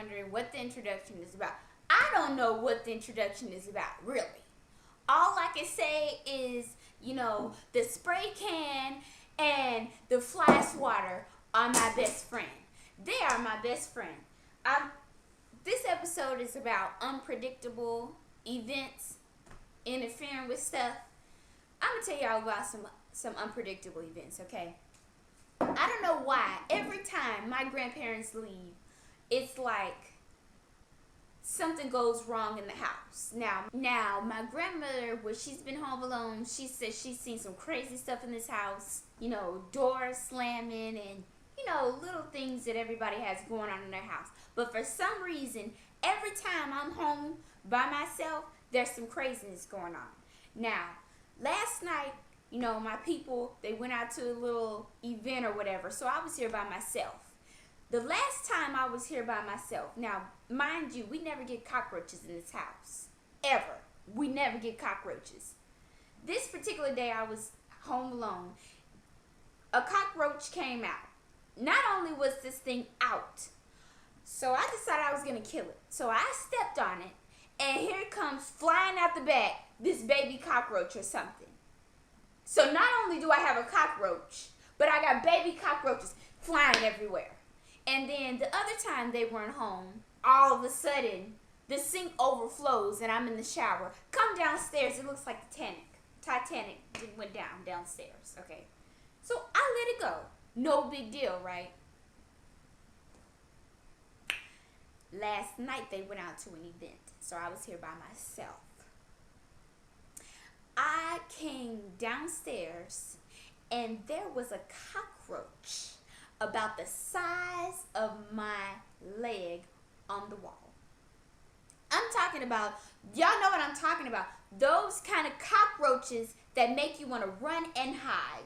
wondering what the introduction is about. I don't know what the introduction is about, really. All I can say is, the spray can and the fly swatter are my best friend. They are my best friend. This episode is about unpredictable events interfering with stuff. I'm going to tell y'all about some unpredictable events, okay? I don't know why. Every time my grandparents leave, it's like something goes wrong in the house. Now, my grandmother, when she's been home alone, she says she's seen some crazy stuff in this house. Doors slamming and, little things that everybody has going on in their house. But for some reason, every time I'm home by myself, there's some craziness going on. Now, last night, my people, they went out to a little event or whatever, so I was here by myself. The last time I was here by myself, now, mind you, we never get cockroaches in this house. Ever. We never get cockroaches. This particular day, I was home alone. A cockroach came out. Not only was this thing out, so I decided I was going to kill it. So I stepped on it, and here it comes flying out the back, this baby cockroach or something. So not only do I have a cockroach, but I got baby cockroaches flying everywhere. And then the other time they weren't home, all of a sudden, the sink overflows and I'm in the shower. Come downstairs, it looks like the Titanic went downstairs, okay? So I let it go. No big deal, right? Last night they went out to an event, so I was here by myself. I came downstairs and there was a cockroach about the size of my leg on the wall. I'm talking about, y'all know what I'm talking about, those kind of cockroaches that make you want to run and hide.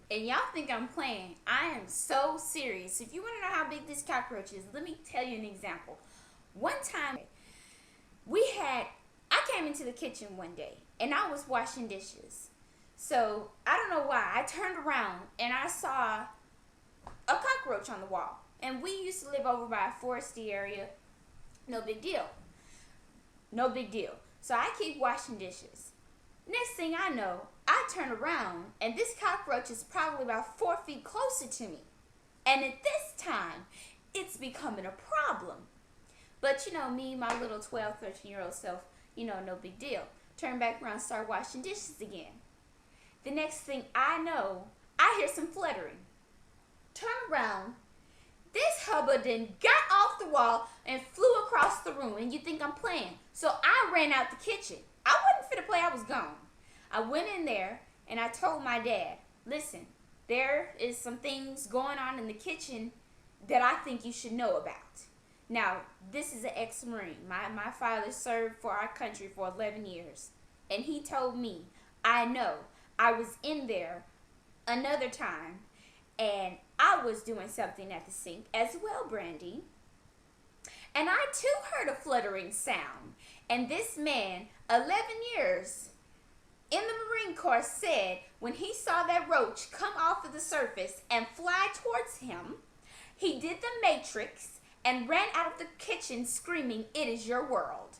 And y'all think I'm playing. I am so serious. If you want to know how big this cockroach is, let me tell you an example. One time, I came into the kitchen one day, and I was washing dishes. So, I don't know why, I turned around, and I saw a cockroach on the wall. And we used to live over by a foresty area. No big deal. No big deal. So, I keep washing dishes. Next thing I know, I turn around, and this cockroach is probably about 4 feet closer to me. And at this time, it's becoming a problem. But, me, my little 12, 13-year-old self, no big deal. Turn back around, start washing dishes again. The next thing I know, I hear some fluttering. Turn around. This hubbard then got off the wall and flew across the room, and you think I'm playing. So I ran out the kitchen. I wasn't fit to play, I was gone. I went in there and I told my dad, listen, there is some things going on in the kitchen that I think you should know about. Now, this is an ex-Marine. My father served for our country for 11 years. And he told me, I know, I was in there another time and I was doing something at the sink as well, Brandy. And I too heard a fluttering sound. And this man, 11 years in the Marine Corps, said when he saw that roach come off of the surface and fly towards him, he did the Matrix and ran out of the kitchen screaming, "It is your world."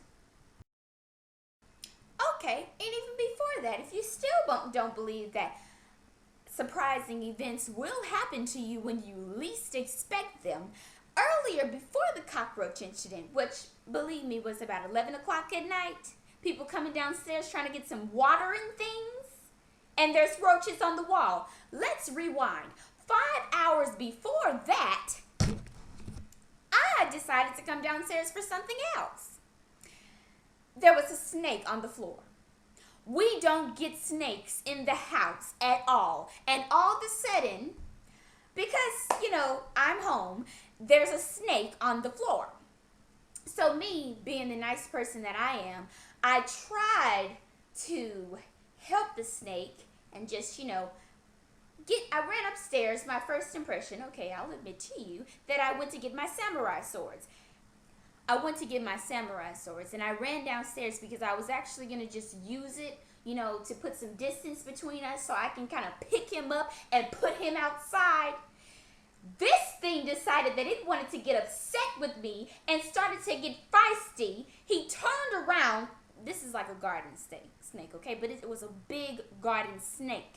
Okay, and even before that, if you still don't believe that surprising events will happen to you when you least expect them, earlier before the cockroach incident, which, believe me, was about 11 o'clock at night, people coming downstairs trying to get some water and things, and there's roaches on the wall. Let's rewind. 5 hours before that, I decided to come downstairs for something else. There was a snake on the floor. We don't get snakes in the house at all. And all of a sudden, because, I'm home, there's a snake on the floor. So me, being the nice person that I am, I tried to help the snake and just, I ran upstairs. My first impression, okay, I'll admit to you, that I went to get my samurai swords. And I ran downstairs because I was actually going to just use it, you know, to put some distance between us so I can kind of pick him up and put him outside. This thing decided that it wanted to get upset with me and started to get feisty. He turned around. This is like a garden snake, okay? But it was a big garden snake.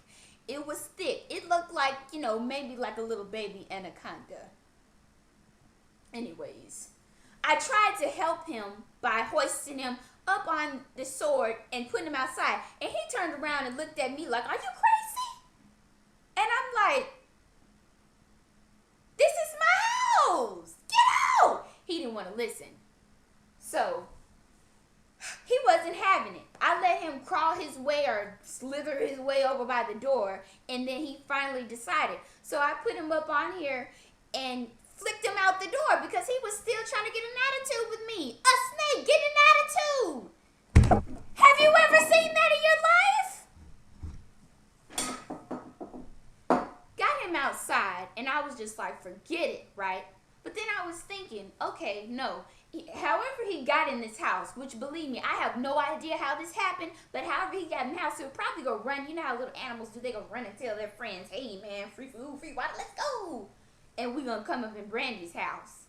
It was thick. It looked like, you know, maybe like a little baby anaconda. Anyways, I tried to help him by hoisting him up on the sword and putting him outside. And he turned around and looked at me like, "Are you crazy?" And I'm like, "This is my house. Get out!" He didn't want to listen. So he wasn't having it. I let him crawl his way or slither his way over by the door, and then he finally decided. So I put him up on here and flicked him out the door because he was still trying to get an attitude with me. A snake getting an attitude. Have you ever seen that in your life? Got him outside, and I was just like, forget it, right? But then I was thinking, okay, no. However he got in this house, which believe me, I have no idea how this happened, but however he got in the house, he would probably go run. You know how little animals do? They go run and tell their friends, "Hey man, free food, free water, let's go." And we're going to come up in Brandy's house.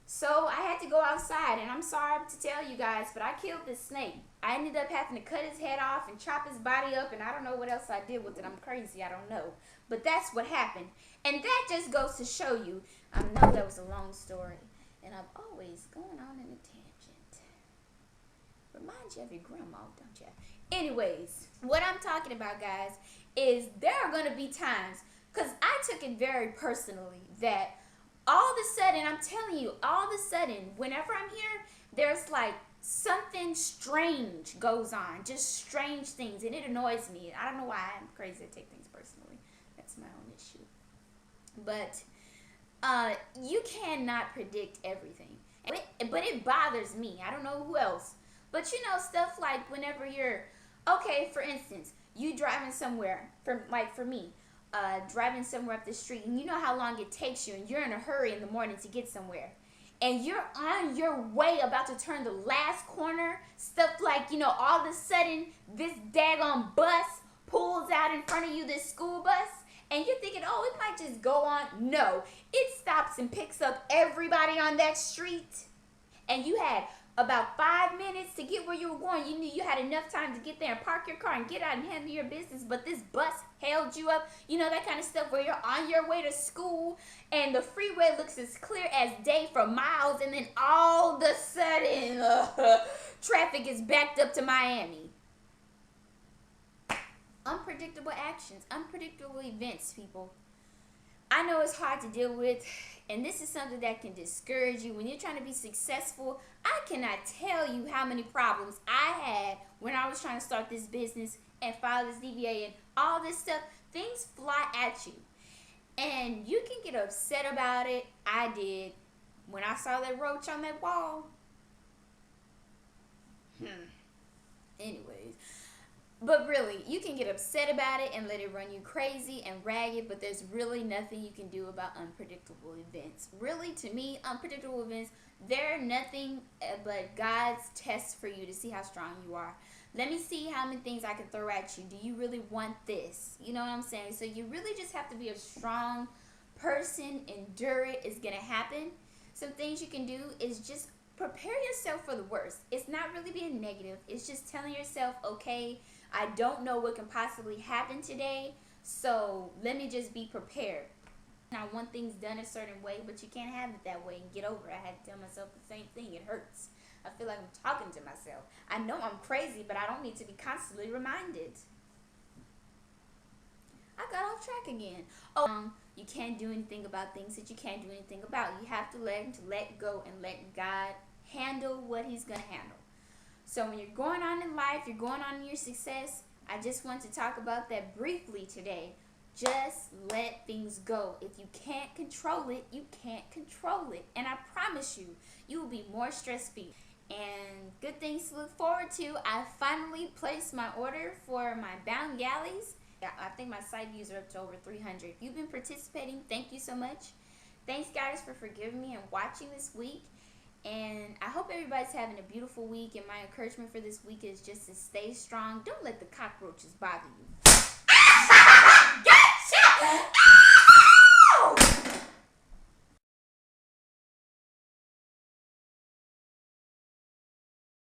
So I had to go outside, and I'm sorry to tell you guys, but I killed this snake. I ended up having to cut his head off and chop his body up, and I don't know what else I did with it. I'm crazy, I don't know. But that's what happened. And that just goes to show you, I know that was a long story, and I'm always going on in a tangent. Remind you of your grandma, don't you? Anyways, what I'm talking about, guys, is there are going to be times, because I took it very personally, that all of a sudden, I'm telling you, all of a sudden, whenever I'm here, there's like something strange goes on. Just strange things. And it annoys me. I don't know why. I'm crazy to take things personally. That's my own issue. But you cannot predict everything. But it bothers me. I don't know who else. But you know, stuff like whenever you're, okay, for instance, you driving somewhere, for me, driving somewhere up the street, and you know how long it takes you, and you're in a hurry in the morning to get somewhere, and you're on your way about to turn the last corner, stuff like, you know, all of a sudden this daggone bus pulls out in front of you, this school bus, and you're thinking, oh, it might just go on. No, it stops and picks up everybody on that street, and you had about 5 minutes to get where you were going. You knew you had enough time to get there and park your car and get out and handle your business, but this bus held you up. You know, that kind of stuff where you're on your way to school and the freeway looks as clear as day for miles, and then all of a sudden traffic is backed up to Miami. Unpredictable actions, unpredictable events, people. I know it's hard to deal with, and this is something that can discourage you when you're trying to be successful. I cannot tell you how many problems I had when I was trying to start this business and file this DBA and all this stuff. Things fly at you, and you can get upset about it. I did when I saw that roach on that wall. Anyways. But really, you can get upset about it and let it run you crazy and ragged, but there's really nothing you can do about unpredictable events. Really, to me, unpredictable events, they're nothing but God's test for you to see how strong you are. Let me see how many things I can throw at you. Do you really want this? You know what I'm saying? So you really just have to be a strong person. Endure it. It's going to happen. Some things you can do is just prepare yourself for the worst. It's not really being negative. It's just telling yourself, okay, I don't know what can possibly happen today, so let me just be prepared. I want things done a certain way, but you can't have it that way and get over it. I had to tell myself the same thing. It hurts. I feel like I'm talking to myself. I know I'm crazy, but I don't need to be constantly reminded. I got off track again. You can't do anything about things that you can't do anything about. You have to let go and let God handle what he's going to handle. So when you're going on in life, you're going on in your success, I just want to talk about that briefly today. Just let things go. If you can't control it, you can't control it. And I promise you, you will be more stress-free. And good things to look forward to. I finally placed my order for my bound galleys. I think my site views are up to over 300. If you've been participating, thank you so much. Thanks, guys, for forgiving me and watching this week. And I hope everybody's having a beautiful week. And my encouragement for this week is just to stay strong. Don't let the cockroaches bother you. Gotcha!